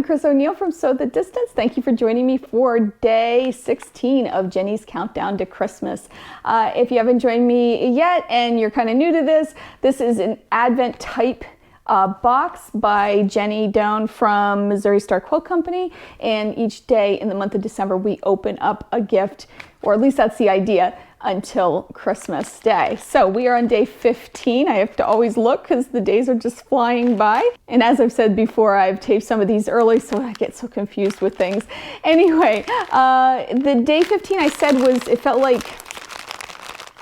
Chris O'Neill from Sew the Distance. Thank you for joining me for day 16 of Jenny's Countdown to Christmas. If you haven't joined me yet and you're kind of new to this is an Advent type box by Jenny Doan from Missouri Star Quilt Company. And each day in the month of December, we open up a gift, or at least that's the idea, until Christmas Day. So we are on day 15. I have to always look because the days are just flying by. And as I've said before, I've taped some of these early, so I get so confused with things. Anyway, the day 15 I said it felt like,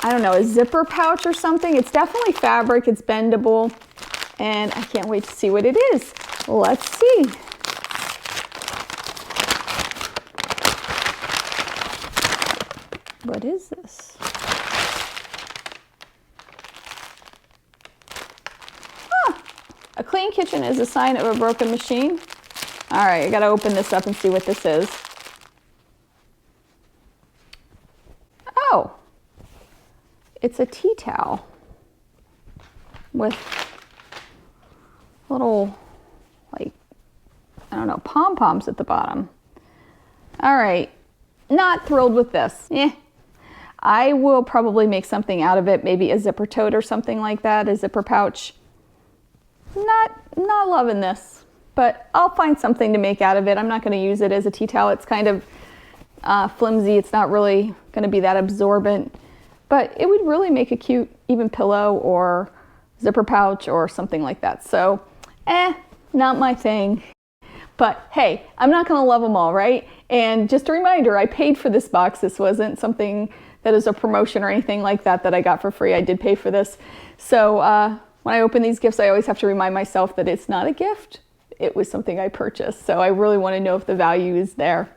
I don't know, a zipper pouch or something. It's definitely fabric, it's bendable, and I can't wait to see what it is. Let's see. What is this? A clean kitchen is a sign of a broken machine. All right, I gotta open this up and see what this is. Oh, it's a tea towel with little, like, I don't know, pom-poms at the bottom. All right, not thrilled with this. I will probably make something out of it, maybe a zipper tote or something like that, a zipper pouch. Not loving this, but I'll find something to make out of it. I'm not going to use it as a tea towel. It's kind of flimsy. It's not really going to be that absorbent, but it would really make a cute even pillow or zipper pouch or something like that. So, not my thing. But hey, I'm not going to love them all, right? And just a reminder, I paid for this box. This wasn't something that is a promotion or anything like that I got for free. I did pay for this. So when I open these gifts, I always have to remind myself that it's not a gift. It was something I purchased. So I really want to know if the value is there.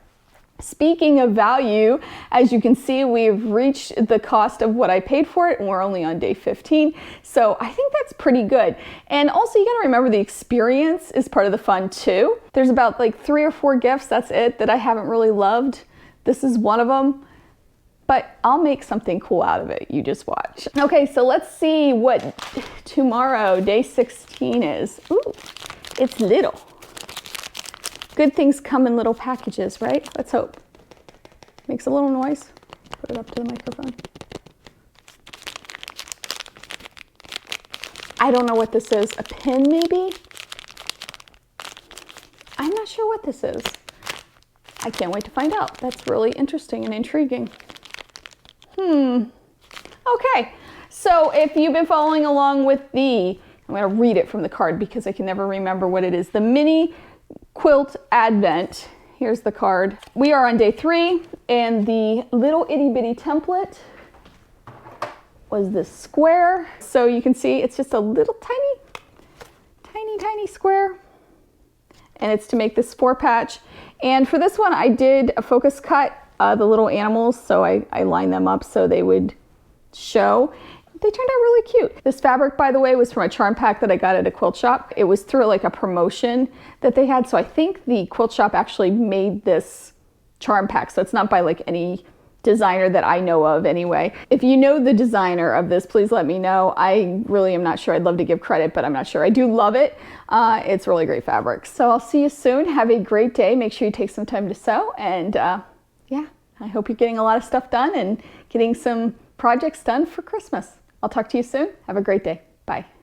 Speaking of value, as you can see, we've reached the cost of what I paid for it, and we're only on day 15. So I think that's pretty good. And also, you got to remember the experience is part of the fun too. There's about like 3 or 4 gifts, that's it, that I haven't really loved. This is one of them, but I'll make something cool out of it. You just watch. Okay, so let's see what tomorrow, day 16 is. Ooh, it's little. Good things come in little packages, right? Let's hope. Makes a little noise. Put it up to the microphone. I don't know what this is. A pin, maybe? I'm not sure what this is. I can't wait to find out. That's really interesting and intriguing. Okay, so if you've been following along with I'm going to read it from the card because I can never remember what it is. The Mini Quilt Advent. Here's the card. We are on day 3, and the little itty bitty template was this square. So you can see it's just a little tiny square, and it's to make this 4-patch. And for this one, I did a focus cut, the little animals, so I lined them up so they would show. They turned out really cute. This fabric, by the way, was from a charm pack that I got at a quilt shop. It was through like a promotion that they had. So I think the quilt shop actually made this charm pack. So it's not by like any designer that I know of anyway. If you know the designer of this, please let me know. I really am not sure. I'd love to give credit, but I'm not sure. I do love it. It's really great fabric. So I'll see you soon. Have a great day. Make sure you take some time to sew. And yeah, I hope you're getting a lot of stuff done and getting some projects done for Christmas. I'll talk to you soon. Have a great day. Bye.